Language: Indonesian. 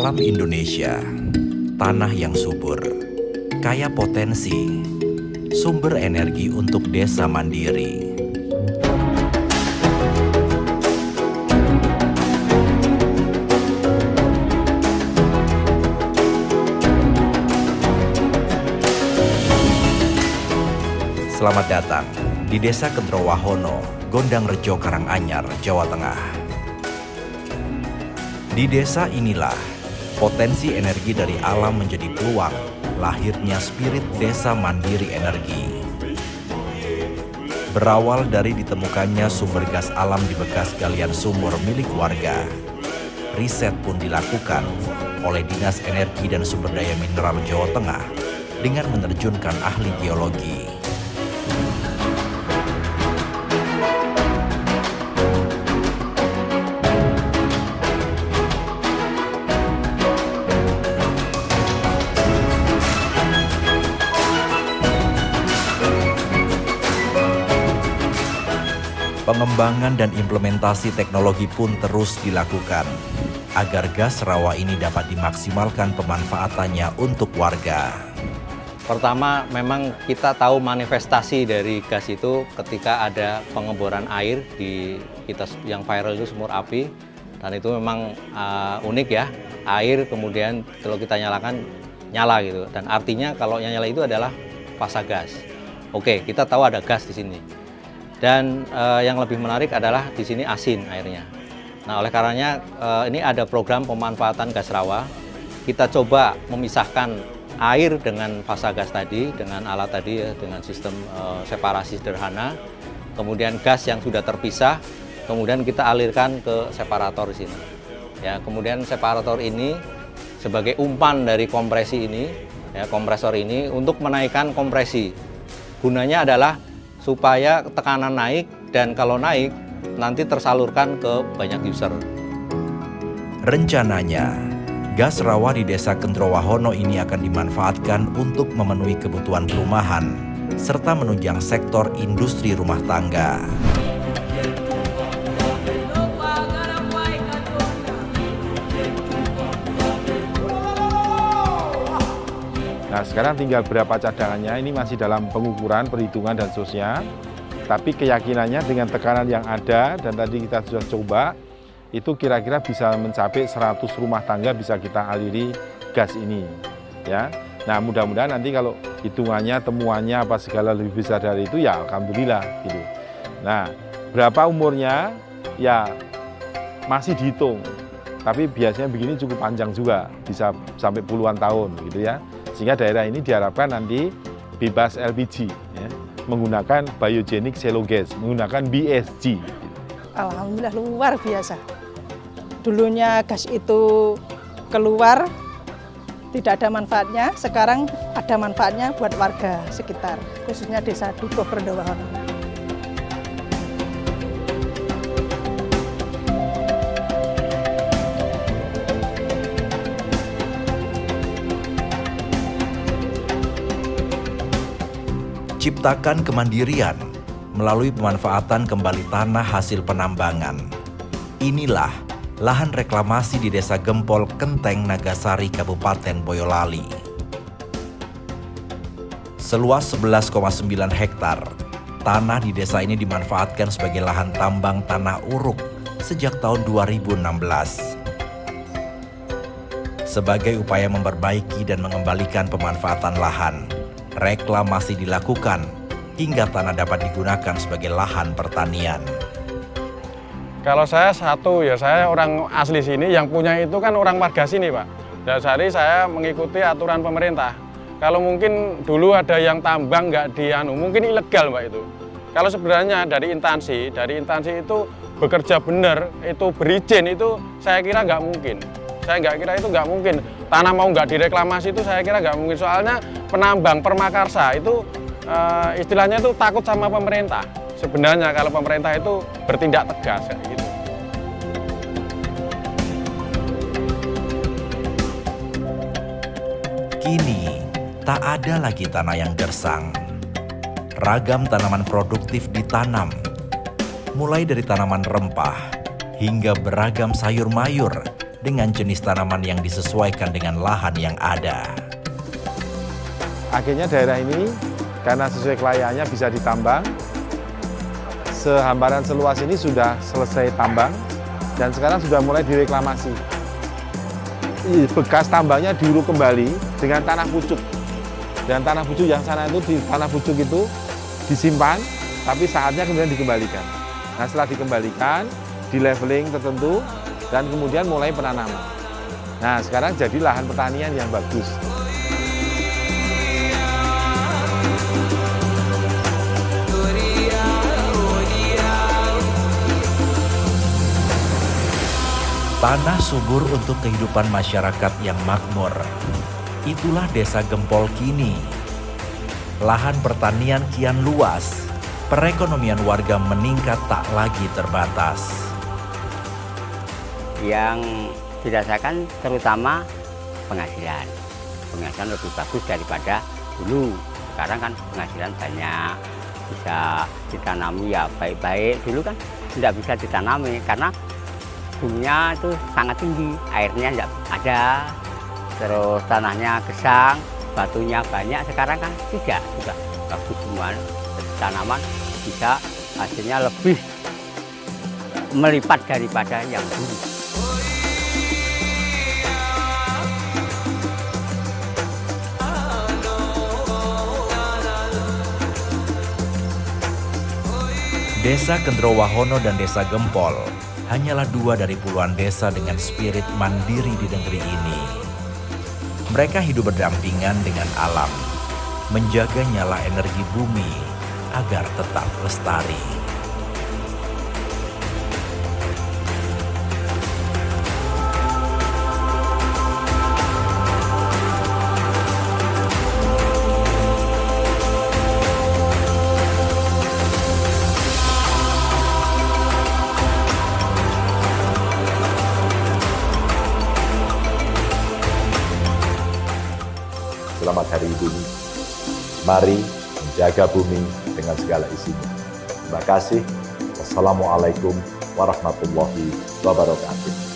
Alam Indonesia, tanah yang subur, kaya potensi, sumber energi untuk desa mandiri. Selamat datang di Desa Kentrowahono, Gondangrejo, Karanganyar, Jawa Tengah. Di desa inilah potensi energi dari alam menjadi peluang lahirnya spirit desa mandiri energi. Berawal dari ditemukannya sumber gas alam di bekas galian sumur milik warga, riset pun dilakukan oleh Dinas Energi dan Sumber Daya Mineral Jawa Tengah dengan menerjunkan ahli geologi. Pengembangan dan implementasi teknologi pun terus dilakukan agar gas rawa ini dapat dimaksimalkan pemanfaatannya untuk warga. Pertama, memang kita tahu manifestasi dari gas itu ketika ada pengeboran air di kita yang viral itu sumur api, dan itu memang unik ya, air kemudian kalau kita nyalakan nyala gitu, dan artinya kalau yang nyala itu adalah fasa gas. Oke, kita tahu ada gas di sini. Dan yang lebih menarik adalah di sini asin airnya. Nah, oleh karenanya ini ada program pemanfaatan gas rawa. Kita coba memisahkan air dengan fasa gas tadi, dengan alat tadi ya, dengan sistem separasi sederhana. Kemudian gas yang sudah terpisah, kemudian kita alirkan ke separator di sini. Ya, kemudian separator ini sebagai umpan dari kompresi ini, ya, kompresor ini untuk menaikkan kompresi. Gunanya adalah supaya tekanan naik, dan kalau naik nanti tersalurkan ke banyak user. Rencananya, gas rawa di Desa Kentrowahono ini akan dimanfaatkan untuk memenuhi kebutuhan perumahan serta menunjang sektor industri rumah tangga. Nah, sekarang tinggal berapa cadangannya, ini masih dalam pengukuran, perhitungan, dan seterusnya. Tapi keyakinannya dengan tekanan yang ada, dan tadi kita sudah coba, itu kira-kira bisa mencapai 100 rumah tangga bisa kita aliri gas ini. Ya. Nah, mudah-mudahan nanti kalau hitungannya, temuannya, apa segala lebih besar dari itu, ya alhamdulillah. Gitu. Nah, berapa umurnya, ya masih dihitung. Tapi biasanya begini cukup panjang juga, bisa sampai puluhan tahun gitu ya. Sehingga daerah ini diharapkan nanti bebas LPG, ya, menggunakan biogenic shallow gas, menggunakan BSG. Alhamdulillah luar biasa. Dulunya gas itu keluar, tidak ada manfaatnya, sekarang ada manfaatnya buat warga sekitar, khususnya Desa Dukuh Kentrowahono. Ciptakan kemandirian melalui pemanfaatan kembali tanah hasil penambangan. Inilah lahan reklamasi di Desa Gempol, Kenteng, Nagasari, Kabupaten Boyolali. Seluas 11,9 hektar, tanah di desa ini dimanfaatkan sebagai lahan tambang tanah uruk sejak tahun 2016. Sebagai upaya memperbaiki dan mengembalikan pemanfaatan lahan, reklamasi dilakukan hingga tanah dapat digunakan sebagai lahan pertanian. Kalau saya saya orang asli sini, yang punya itu kan orang warga sini, Pak. Dasari saya mengikuti aturan pemerintah. Kalau mungkin dulu ada yang tambang nggak mungkin ilegal, Pak, itu. Kalau sebenarnya dari instansi itu bekerja benar, itu berizin, itu saya kira nggak mungkin. Saya nggak kira itu nggak mungkin. Tanah mau nggak direklamasi itu saya kira nggak mungkin. Soalnya penambang permakarsa itu istilahnya itu takut sama pemerintah. Sebenarnya kalau pemerintah itu bertindak tegas kayak gitu. Kini tak ada lagi tanah yang gersang. Ragam tanaman produktif ditanam, mulai dari tanaman rempah hingga beragam sayur mayur dengan jenis tanaman yang disesuaikan dengan lahan yang ada. Akhirnya daerah ini karena sesuai kelayakannya bisa ditambang. Sehamparan seluas ini sudah selesai tambang dan sekarang sudah mulai direklamasi. Bekas tambangnya diuruk kembali dengan tanah pucuk. Dan tanah pucuk yang sana itu, di tanah pucuk itu disimpan, tapi saatnya kemudian dikembalikan. Nah, setelah dikembalikan, di leveling tertentu, dan kemudian mulai penanaman. Nah, sekarang jadi lahan pertanian yang bagus. Tanah subur untuk kehidupan masyarakat yang makmur. Itulah Desa Gempol kini. Lahan pertanian kian luas, perekonomian warga meningkat tak lagi terbatas. Yang dirasakan terutama penghasilan. Penghasilan lebih bagus daripada dulu. Sekarang kan penghasilan banyak, bisa ditanami ya baik-baik. Dulu kan tidak bisa ditanami karena bumbunya itu sangat tinggi, airnya tidak ada, terus tanahnya gesang, batunya banyak. Sekarang kan tidak, sudah bagus semua. Tanaman bisa hasilnya lebih melipat daripada yang dulu. Desa Kendrowahono dan Desa Gempol hanyalah dua dari puluhan desa dengan spirit mandiri di negeri ini. Mereka hidup berdampingan dengan alam, menjaga nyala energi bumi agar tetap lestari. Selamat Hari Bumi. Mari menjaga bumi dengan segala isinya. Terima kasih. Wassalamualaikum warahmatullahi wabarakatuh.